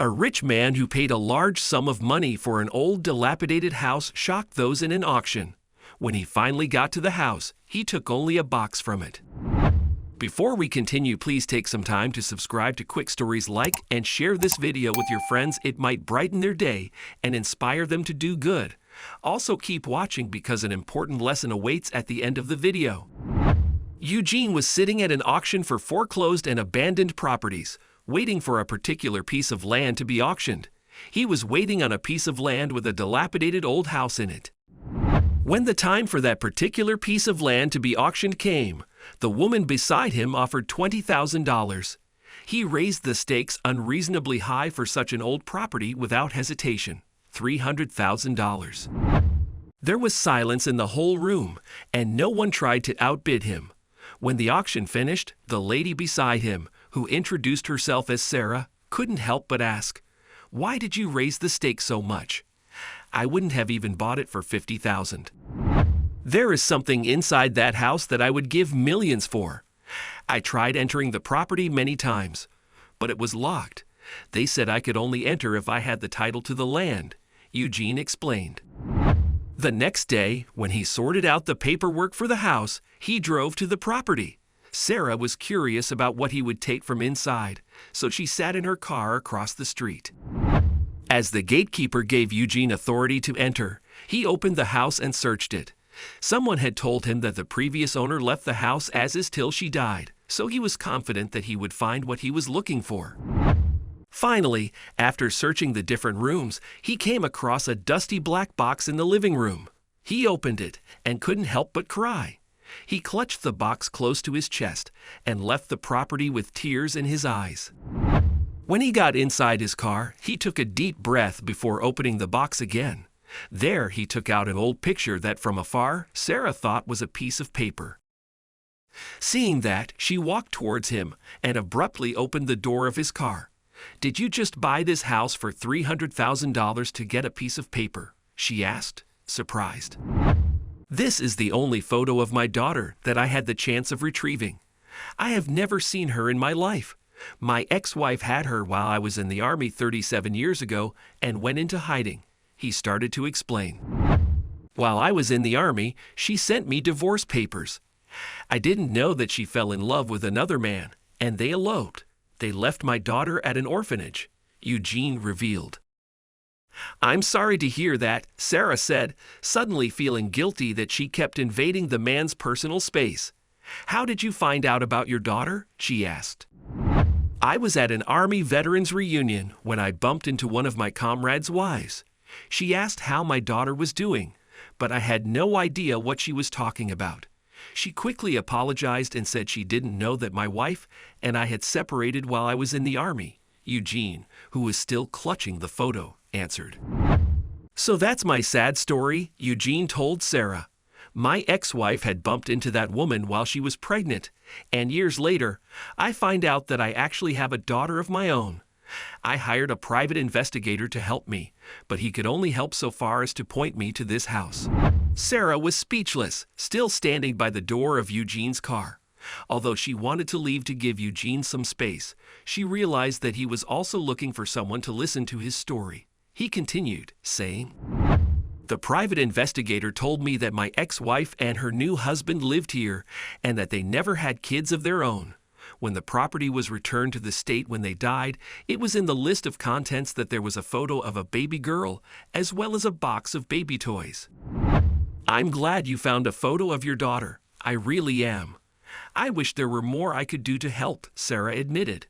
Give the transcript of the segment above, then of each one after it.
A rich man who paid a large sum of money for an old dilapidated house shocked those in an auction. When he finally got to the house, he took only a box from it. Before we continue, please take some time to subscribe to Quick Stories, like and share this video with your friends. It might brighten their day and inspire them to do good. Also keep watching because an important lesson awaits at the end of the video. Eugene was sitting at an auction for foreclosed and abandoned properties, waiting for a particular piece of land to be auctioned. He was waiting on a piece of land with a dilapidated old house in it. When the time for that particular piece of land to be auctioned came, the woman beside him offered $20,000. He raised the stakes unreasonably high for such an old property without hesitation, $300,000. There was silence in the whole room, and no one tried to outbid him. When the auction finished, the lady beside him, who introduced herself as Sarah, couldn't help but ask, "Why did you raise the stakes so much? I wouldn't have even bought it for $50,000. There is something inside that house that I would give millions for. I tried entering the property many times, but it was locked. They said I could only enter if I had the title to the land," Eugene explained. The next day, when he sorted out the paperwork for the house, he drove to the property. Sarah was curious about what he would take from inside, so she sat in her car across the street. As the gatekeeper gave Eugene authority to enter, he opened the house and searched it. Someone had told him that the previous owner left the house as is till she died, so he was confident that he would find what he was looking for. Finally, after searching the different rooms, he came across a dusty black box in the living room. He opened it and couldn't help but cry. He clutched the box close to his chest and left the property with tears in his eyes. When he got inside his car, he took a deep breath before opening the box again. There he took out an old picture that from afar Sarah thought was a piece of paper. Seeing that, she walked towards him and abruptly opened the door of his car. "Did you just buy this house for $300,000 to get a piece of paper?" she asked, surprised. "This is the only photo of my daughter that I had the chance of retrieving. I have never seen her in my life. My ex-wife had her while I was in the Army 37 years ago and went into hiding," he started to explain. "While I was in the Army, she sent me divorce papers. I didn't know that she fell in love with another man, and they eloped. They left my daughter at an orphanage," Eugene revealed. "I'm sorry to hear that," Sarah said, suddenly feeling guilty that she kept invading the man's personal space. "How did you find out about your daughter?" she asked. "I was at an Army veterans reunion when I bumped into one of my comrades' wives. She asked how my daughter was doing, but I had no idea what she was talking about. She quickly apologized and said she didn't know that my wife and I had separated while I was in the Army," Eugene, who was still clutching the photo, answered. "So that's my sad story," Eugene told Sarah. "My ex-wife had bumped into that woman while she was pregnant, and years later, I find out that I actually have a daughter of my own. I hired a private investigator to help me, but he could only help so far as to point me to this house." Sarah was speechless, still standing by the door of Eugene's car. Although she wanted to leave to give Eugene some space, she realized that he was also looking for someone to listen to his story. He continued, saying, "The private investigator told me that my ex-wife and her new husband lived here and that they never had kids of their own. When the property was returned to the state when they died, it was in the list of contents that there was a photo of a baby girl as well as a box of baby toys. I'm glad you found a photo of your daughter. I really am. I wish there were more I could do to help," Sarah admitted.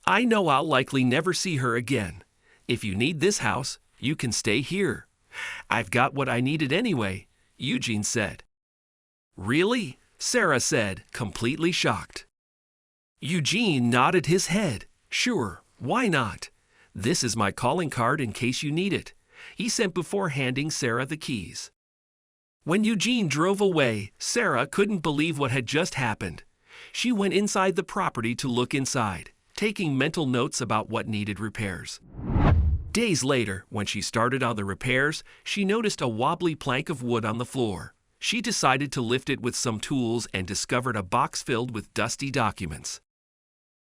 "I know I'll likely never see her again. If you need this house, you can stay here. I've got what I needed anyway," Eugene said. "Really?" Sarah said, completely shocked. Eugene nodded his head. "Sure, why not? This is my calling card in case you need it," he said before handing Sarah the keys. When Eugene drove away, Sarah couldn't believe what had just happened. She went inside the property to look inside, taking mental notes about what needed repairs. Days later, when she started on the repairs, she noticed a wobbly plank of wood on the floor. She decided to lift it with some tools and discovered a box filled with dusty documents.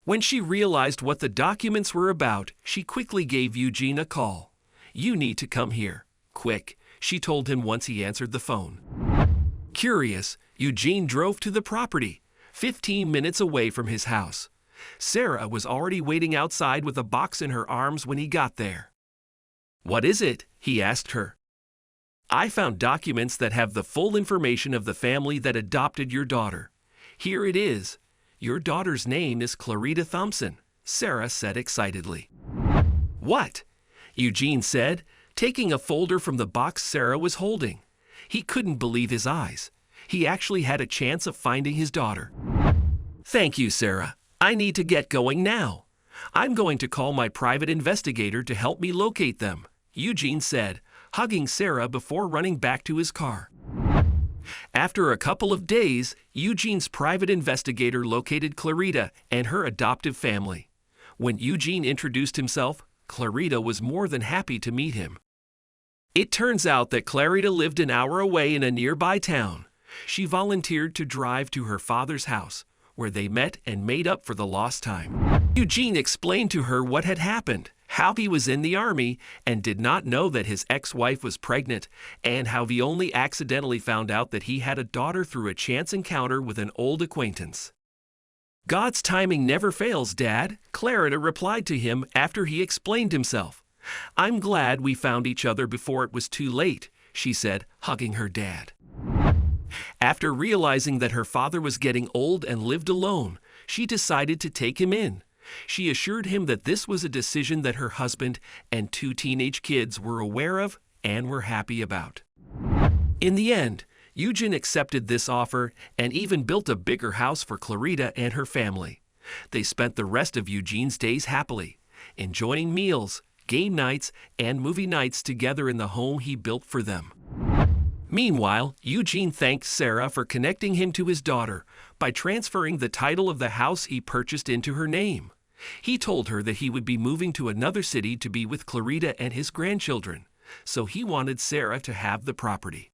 When she realized what the documents were about, she quickly gave Eugene a call. "You need to come here. Quick," she told him once he answered the phone. Curious, Eugene drove to the property, 15 minutes away from his house. Sarah was already waiting outside with a box in her arms when he got there. "What is it?" he asked her. "I found documents that have the full information of the family that adopted your daughter. Here it is. Your daughter's name is Clarita Thompson," Sarah said excitedly. "What?" Eugene said, taking a folder from the box Sarah was holding. He couldn't believe his eyes. He actually had a chance of finding his daughter. "Thank you, Sarah. I need to get going now. I'm going to call my private investigator to help me locate them," Eugene said, hugging Sarah before running back to his car. After a couple of days, Eugene's private investigator located Clarita and her adoptive family. When Eugene introduced himself, Clarita was more than happy to meet him. It turns out that Clarita lived an hour away in a nearby town. She volunteered to drive to her father's house, where they met and made up for the lost time. Eugene explained to her what had happened, how he was in the army and did not know that his ex-wife was pregnant, and how he only accidentally found out that he had a daughter through a chance encounter with an old acquaintance. "God's timing never fails, Dad," Clarita replied to him after he explained himself. "I'm glad we found each other before it was too late," she said, hugging her dad. After realizing that her father was getting old and lived alone, she decided to take him in. She assured him that this was a decision that her husband and 2 teenage kids were aware of and were happy about. In the end, Eugene accepted this offer and even built a bigger house for Clarita and her family. They spent the rest of Eugene's days happily, enjoying meals, game nights, and movie nights together in the home he built for them. Meanwhile, Eugene thanked Sarah for connecting him to his daughter by transferring the title of the house he purchased into her name. He told her that he would be moving to another city to be with Clarita and his grandchildren, so he wanted Sarah to have the property.